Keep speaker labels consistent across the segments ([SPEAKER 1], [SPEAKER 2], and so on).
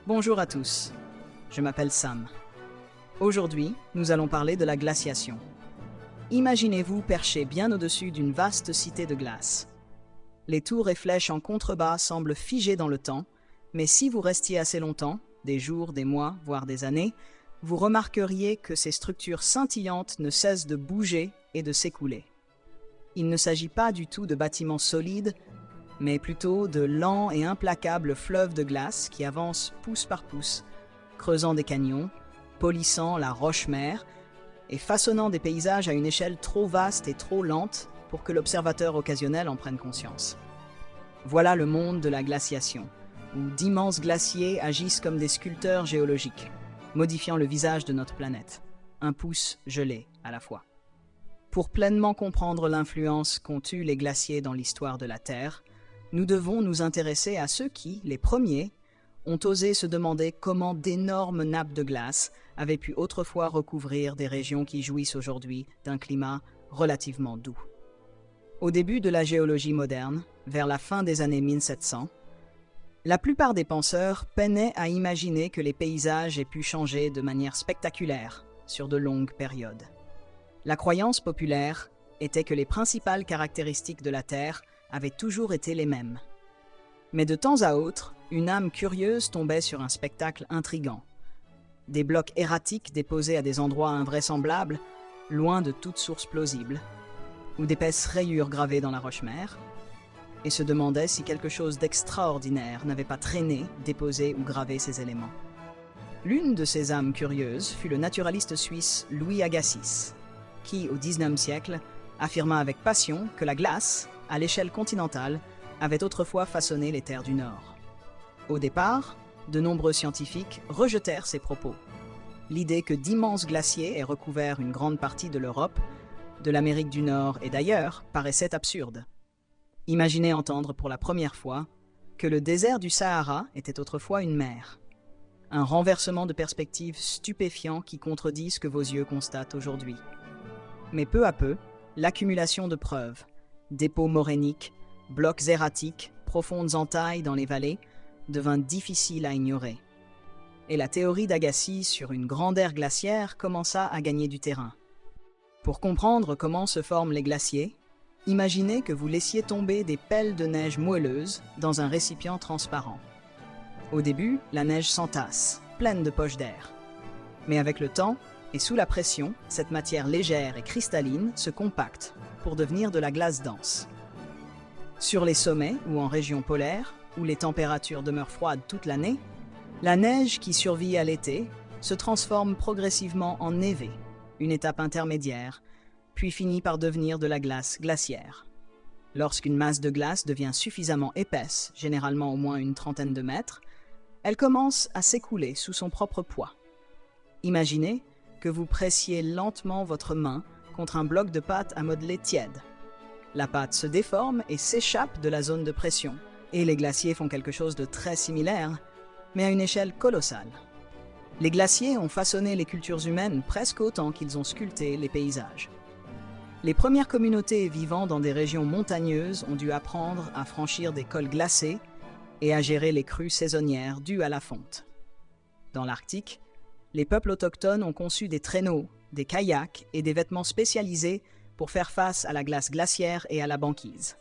[SPEAKER 1] Bonjour à tous, je m'appelle Sam. Aujourd'hui, nous allons parler de la glaciation. Imaginez-vous perché bien au-dessus d'une vaste cité de glace. Les tours et flèches en contrebas semblent figées dans le temps, mais si vous restiez assez longtemps, des jours, des mois, voire des années, vous remarqueriez que ces structures scintillantes ne cessent de bouger et de s'écouler. Il ne s'agit pas du tout de bâtiments solides, mais plutôt de lents et implacables fleuves de glace qui avancent pouce par pouce, creusant des canyons, polissant la roche-mère et façonnant des paysages à une échelle trop vaste et trop lente pour que l'observateur occasionnel en prenne conscience. Voilà le monde de la glaciation, où d'immenses glaciers agissent comme des sculpteurs géologiques, modifiant le visage de notre planète, un pouce gelé à la fois. Pour pleinement comprendre l'influence qu'ont eue les glaciers dans l'histoire de la Terre, nous devons nous intéresser à ceux qui, les premiers, ont osé se demander comment d'énormes nappes de glace avaient pu autrefois recouvrir des régions qui jouissent aujourd'hui d'un climat relativement doux. Au début de la géologie moderne, vers la fin des années 1700, la plupart des penseurs peinaient à imaginer que les paysages aient pu changer de manière spectaculaire sur de longues périodes. La croyance populaire était que les principales caractéristiques de la Terre avaient toujours été les mêmes. Mais de temps à autre, une âme curieuse tombait sur un spectacle intrigant. Des blocs erratiques déposés à des endroits invraisemblables, loin de toute source plausible, ou d'épaisses rayures gravées dans la roche-mère, et se demandait si quelque chose d'extraordinaire n'avait pas traîné, déposé ou gravé ces éléments. L'une de ces âmes curieuses fut le naturaliste suisse Louis Agassiz, qui, au XIXe siècle, affirma avec passion que la glace, à l'échelle continentale, avait autrefois façonné les terres du Nord. Au départ, de nombreux scientifiques rejetèrent ces propos. L'idée que d'immenses glaciers aient recouvert une grande partie de l'Europe, de l'Amérique du Nord et d'ailleurs paraissait absurde. Imaginez entendre pour la première fois que le désert du Sahara était autrefois une mer. Un renversement de perspective stupéfiant qui contredit ce que vos yeux constatent aujourd'hui. Mais peu à peu, l'accumulation de preuves, dépôts morainiques, blocs erratiques, profondes entailles dans les vallées, devint difficile à ignorer. Et la théorie d'Agassiz sur une grande ère glaciaire commença à gagner du terrain. Pour comprendre comment se forment les glaciers, imaginez que vous laissiez tomber des pelles de neige moelleuse dans un récipient transparent. Au début, la neige s'entasse, pleine de poches d'air. Mais avec le temps, et sous la pression, cette matière légère et cristalline se compacte pour devenir de la glace dense. Sur les sommets ou en région polaire, où les températures demeurent froides toute l'année, la neige qui survit à l'été se transforme progressivement en névé, une étape intermédiaire, puis finit par devenir de la glace glaciaire. Lorsqu'une masse de glace devient suffisamment épaisse, généralement au moins une trentaine de mètres, elle commence à s'écouler sous son propre poids. Imaginez que vous pressiez lentement votre main contre un bloc de pâte à modeler tiède. La pâte se déforme et s'échappe de la zone de pression, et les glaciers font quelque chose de très similaire, mais à une échelle colossale. Les glaciers ont façonné les cultures humaines presque autant qu'ils ont sculpté les paysages. Les premières communautés vivant dans des régions montagneuses ont dû apprendre à franchir des cols glacés et à gérer les crues saisonnières dues à la fonte. Dans l'Arctique, les peuples autochtones ont conçu des traîneaux, des kayaks et des vêtements spécialisés pour faire face à la glace glaciaire et à la banquise.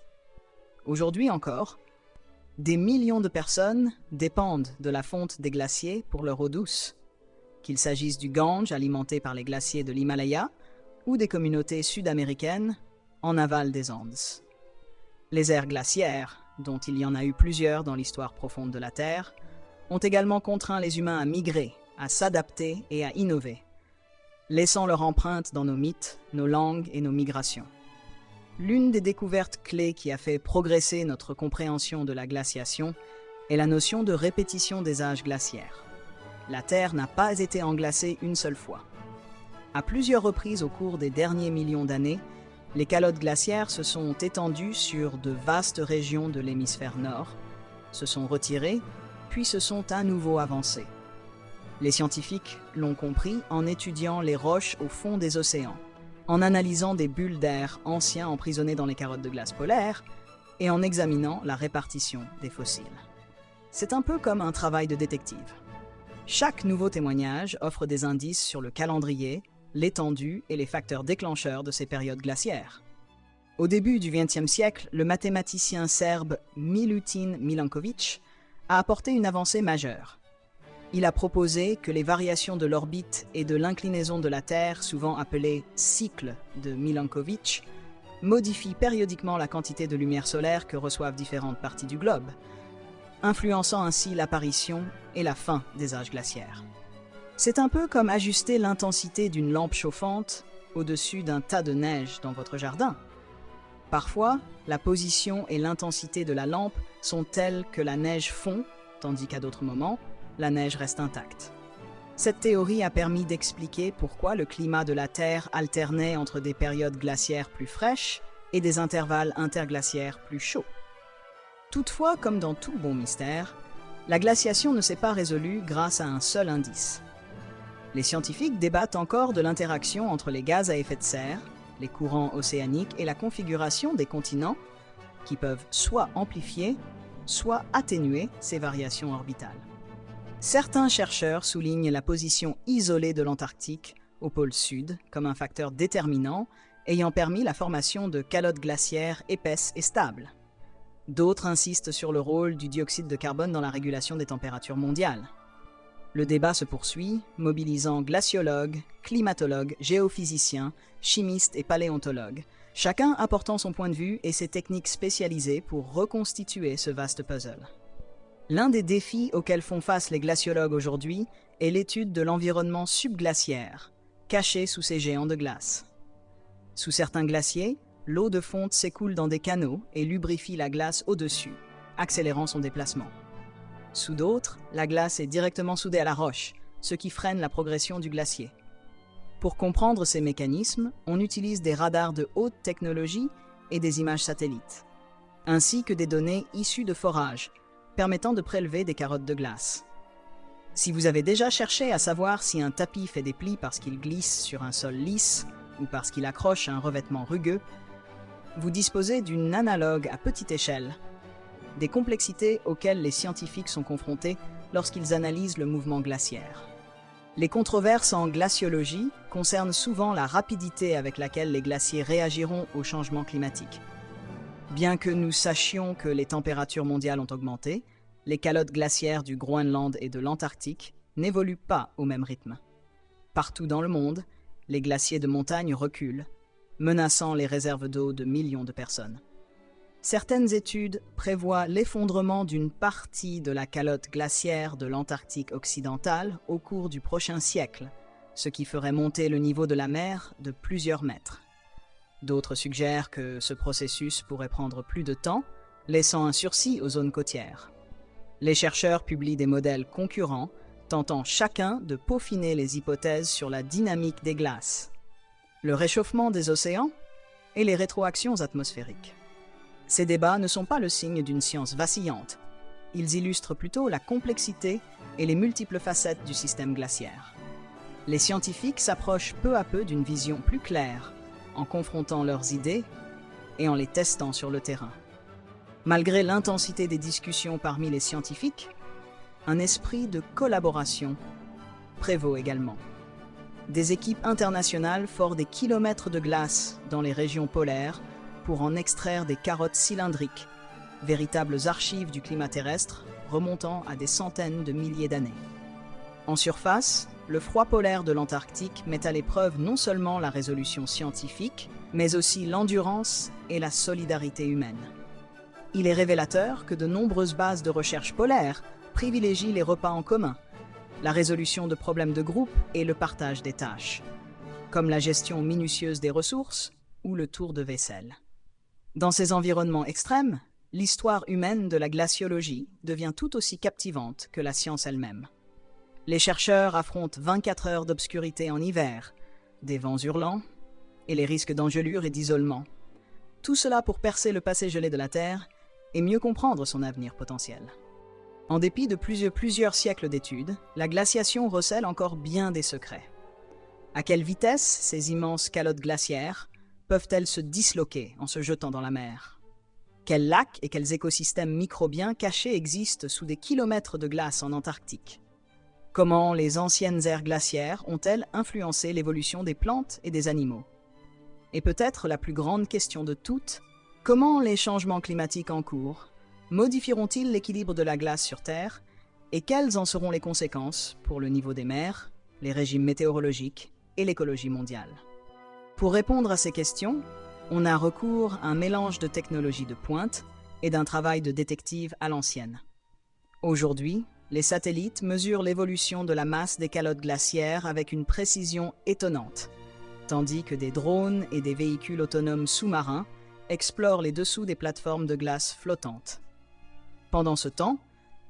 [SPEAKER 1] Aujourd'hui encore, des millions de personnes dépendent de la fonte des glaciers pour leur eau douce, qu'il s'agisse du Gange alimenté par les glaciers de l'Himalaya ou des communautés sud-américaines en aval des Andes. Les ères glaciaires, dont il y en a eu plusieurs dans l'histoire profonde de la Terre, ont également contraint les humains à migrer, à s'adapter et à innover, laissant leur empreinte dans nos mythes, nos langues et nos migrations. L'une des découvertes clés qui a fait progresser notre compréhension de la glaciation est la notion de répétition des âges glaciaires. La Terre n'a pas été englacée une seule fois. À plusieurs reprises au cours des derniers millions d'années, les calottes glaciaires se sont étendues sur de vastes régions de l'hémisphère nord, se sont retirées, puis se sont à nouveau avancées. Les scientifiques l'ont compris en étudiant les roches au fond des océans, en analysant des bulles d'air anciens emprisonnés dans les carottes de glace polaire et en examinant la répartition des fossiles. C'est un peu comme un travail de détective. Chaque nouveau témoignage offre des indices sur le calendrier, l'étendue et les facteurs déclencheurs de ces périodes glaciaires. Au début du XXe siècle, le mathématicien serbe Milutin Milanković a apporté une avancée majeure. Il a proposé que les variations de l'orbite et de l'inclinaison de la Terre, souvent appelées cycles de Milanković, modifient périodiquement la quantité de lumière solaire que reçoivent différentes parties du globe, influençant ainsi l'apparition et la fin des âges glaciaires. C'est un peu comme ajuster l'intensité d'une lampe chauffante au-dessus d'un tas de neige dans votre jardin. Parfois, la position et l'intensité de la lampe sont telles que la neige fond, tandis qu'à d'autres moments, la neige reste intacte. Cette théorie a permis d'expliquer pourquoi le climat de la Terre alternait entre des périodes glaciaires plus fraîches et des intervalles interglaciaires plus chauds. Toutefois, comme dans tout bon mystère, la glaciation ne s'est pas résolue grâce à un seul indice. Les scientifiques débattent encore de l'interaction entre les gaz à effet de serre, les courants océaniques et la configuration des continents qui peuvent soit amplifier, soit atténuer ces variations orbitales. Certains chercheurs soulignent la position isolée de l'Antarctique au pôle sud comme un facteur déterminant ayant permis la formation de calottes glaciaires épaisses et stables. D'autres insistent sur le rôle du dioxyde de carbone dans la régulation des températures mondiales. Le débat se poursuit, mobilisant glaciologues, climatologues, géophysiciens, chimistes et paléontologues, chacun apportant son point de vue et ses techniques spécialisées pour reconstituer ce vaste puzzle. L'un des défis auxquels font face les glaciologues aujourd'hui est l'étude de l'environnement subglaciaire, caché sous ces géants de glace. Sous certains glaciers, l'eau de fonte s'écoule dans des canaux et lubrifie la glace au-dessus, accélérant son déplacement. Sous d'autres, la glace est directement soudée à la roche, ce qui freine la progression du glacier. Pour comprendre ces mécanismes, on utilise des radars de haute technologie et des images satellites, ainsi que des données issues de forages, permettant de prélever des carottes de glace. Si vous avez déjà cherché à savoir si un tapis fait des plis parce qu'il glisse sur un sol lisse ou parce qu'il accroche un revêtement rugueux, vous disposez d'une analogue à petite échelle, des complexités auxquelles les scientifiques sont confrontés lorsqu'ils analysent le mouvement glaciaire. Les controverses en glaciologie concernent souvent la rapidité avec laquelle les glaciers réagiront au changement climatique. Bien que nous sachions que les températures mondiales ont augmenté, les calottes glaciaires du Groenland et de l'Antarctique n'évoluent pas au même rythme. Partout dans le monde, les glaciers de montagne reculent, menaçant les réserves d'eau de millions de personnes. Certaines études prévoient l'effondrement d'une partie de la calotte glaciaire de l'Antarctique occidental au cours du prochain siècle, ce qui ferait monter le niveau de la mer de plusieurs mètres. D'autres suggèrent que ce processus pourrait prendre plus de temps, laissant un sursis aux zones côtières. Les chercheurs publient des modèles concurrents, tentant chacun de peaufiner les hypothèses sur la dynamique des glaces, le réchauffement des océans et les rétroactions atmosphériques. Ces débats ne sont pas le signe d'une science vacillante. Ils illustrent plutôt la complexité et les multiples facettes du système glaciaire. Les scientifiques s'approchent peu à peu d'une vision plus claire, en confrontant leurs idées et en les testant sur le terrain. Malgré l'intensité des discussions parmi les scientifiques, un esprit de collaboration prévaut également. Des équipes internationales forent des kilomètres de glace dans les régions polaires pour en extraire des carottes cylindriques, véritables archives du climat terrestre remontant à des centaines de milliers d'années. En surface, le froid polaire de l'Antarctique met à l'épreuve non seulement la résolution scientifique, mais aussi l'endurance et la solidarité humaine. Il est révélateur que de nombreuses bases de recherche polaires privilégient les repas en commun, la résolution de problèmes de groupe et le partage des tâches, comme la gestion minutieuse des ressources ou le tour de vaisselle. Dans ces environnements extrêmes, l'histoire humaine de la glaciologie devient tout aussi captivante que la science elle-même. Les chercheurs affrontent 24 heures d'obscurité en hiver, des vents hurlants et les risques d'engelure et d'isolement. Tout cela pour percer le passé gelé de la Terre et mieux comprendre son avenir potentiel. En dépit de plusieurs siècles d'études, la glaciation recèle encore bien des secrets. À quelle vitesse ces immenses calottes glaciaires peuvent-elles se disloquer en se jetant dans la mer? Quels lacs et quels écosystèmes microbiens cachés existent sous des kilomètres de glace en Antarctique? Comment les anciennes ères glaciaires ont-elles influencé l'évolution des plantes et des animaux? Et peut-être la plus grande question de toutes, comment les changements climatiques en cours modifieront-ils l'équilibre de la glace sur Terre et quelles en seront les conséquences pour le niveau des mers, les régimes météorologiques et l'écologie mondiale? Pour répondre à ces questions, on a recours à un mélange de technologies de pointe et d'un travail de détective à l'ancienne. Aujourd'hui, les satellites mesurent l'évolution de la masse des calottes glaciaires avec une précision étonnante, tandis que des drones et des véhicules autonomes sous-marins explorent les dessous des plateformes de glace flottantes. Pendant ce temps,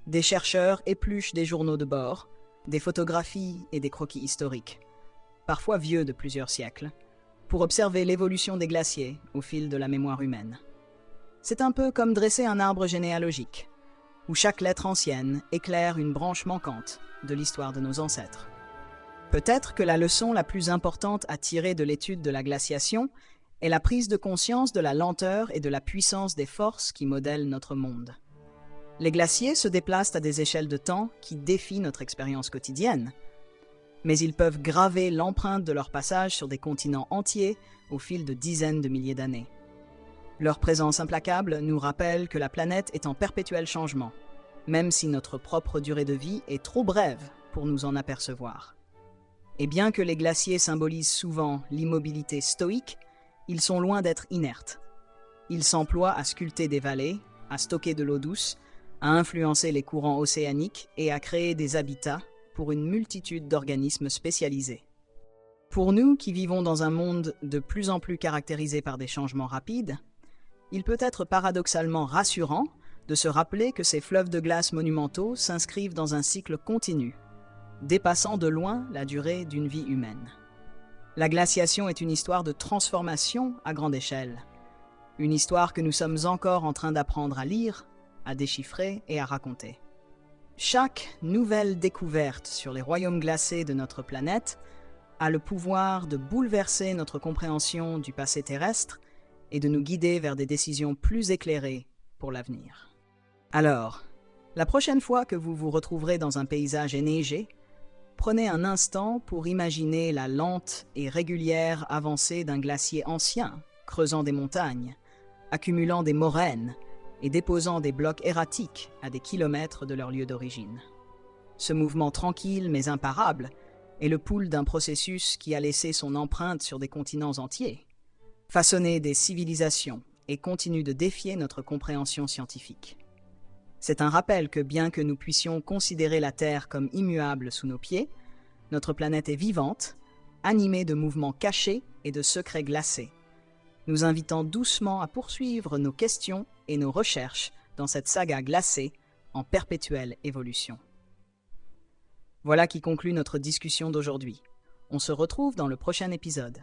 [SPEAKER 1] des chercheurs épluchent des journaux de bord, des photographies et des croquis historiques, parfois vieux de plusieurs siècles, pour observer l'évolution des glaciers au fil de la mémoire humaine. C'est un peu comme dresser un arbre généalogique, où chaque lettre ancienne éclaire une branche manquante de l'histoire de nos ancêtres. Peut-être que la leçon la plus importante à tirer de l'étude de la glaciation est la prise de conscience de la lenteur et de la puissance des forces qui modèlent notre monde. Les glaciers se déplacent à des échelles de temps qui défient notre expérience quotidienne, mais ils peuvent graver l'empreinte de leur passage sur des continents entiers au fil de dizaines de milliers d'années. Leur présence implacable nous rappelle que la planète est en perpétuel changement, même si notre propre durée de vie est trop brève pour nous en apercevoir. Et bien que les glaciers symbolisent souvent l'immobilité stoïque, ils sont loin d'être inertes. Ils s'emploient à sculpter des vallées, à stocker de l'eau douce, à influencer les courants océaniques et à créer des habitats pour une multitude d'organismes spécialisés. Pour nous qui vivons dans un monde de plus en plus caractérisé par des changements rapides, il peut être paradoxalement rassurant de se rappeler que ces fleuves de glace monumentaux s'inscrivent dans un cycle continu, dépassant de loin la durée d'une vie humaine. La glaciation est une histoire de transformation à grande échelle, une histoire que nous sommes encore en train d'apprendre à lire, à déchiffrer et à raconter. Chaque nouvelle découverte sur les royaumes glacés de notre planète a le pouvoir de bouleverser notre compréhension du passé terrestre et de nous guider vers des décisions plus éclairées pour l'avenir. Alors, la prochaine fois que vous vous retrouverez dans un paysage enneigé, prenez un instant pour imaginer la lente et régulière avancée d'un glacier ancien, creusant des montagnes, accumulant des moraines et déposant des blocs erratiques à des kilomètres de leur lieu d'origine. Ce mouvement tranquille mais imparable est le pouls d'un processus qui a laissé son empreinte sur des continents entiers, façonné des civilisations et continue de défier notre compréhension scientifique. C'est un rappel que bien que nous puissions considérer la Terre comme immuable sous nos pieds, notre planète est vivante, animée de mouvements cachés et de secrets glacés, nous invitant doucement à poursuivre nos questions et nos recherches dans cette saga glacée en perpétuelle évolution. Voilà qui conclut notre discussion d'aujourd'hui. On se retrouve dans le prochain épisode.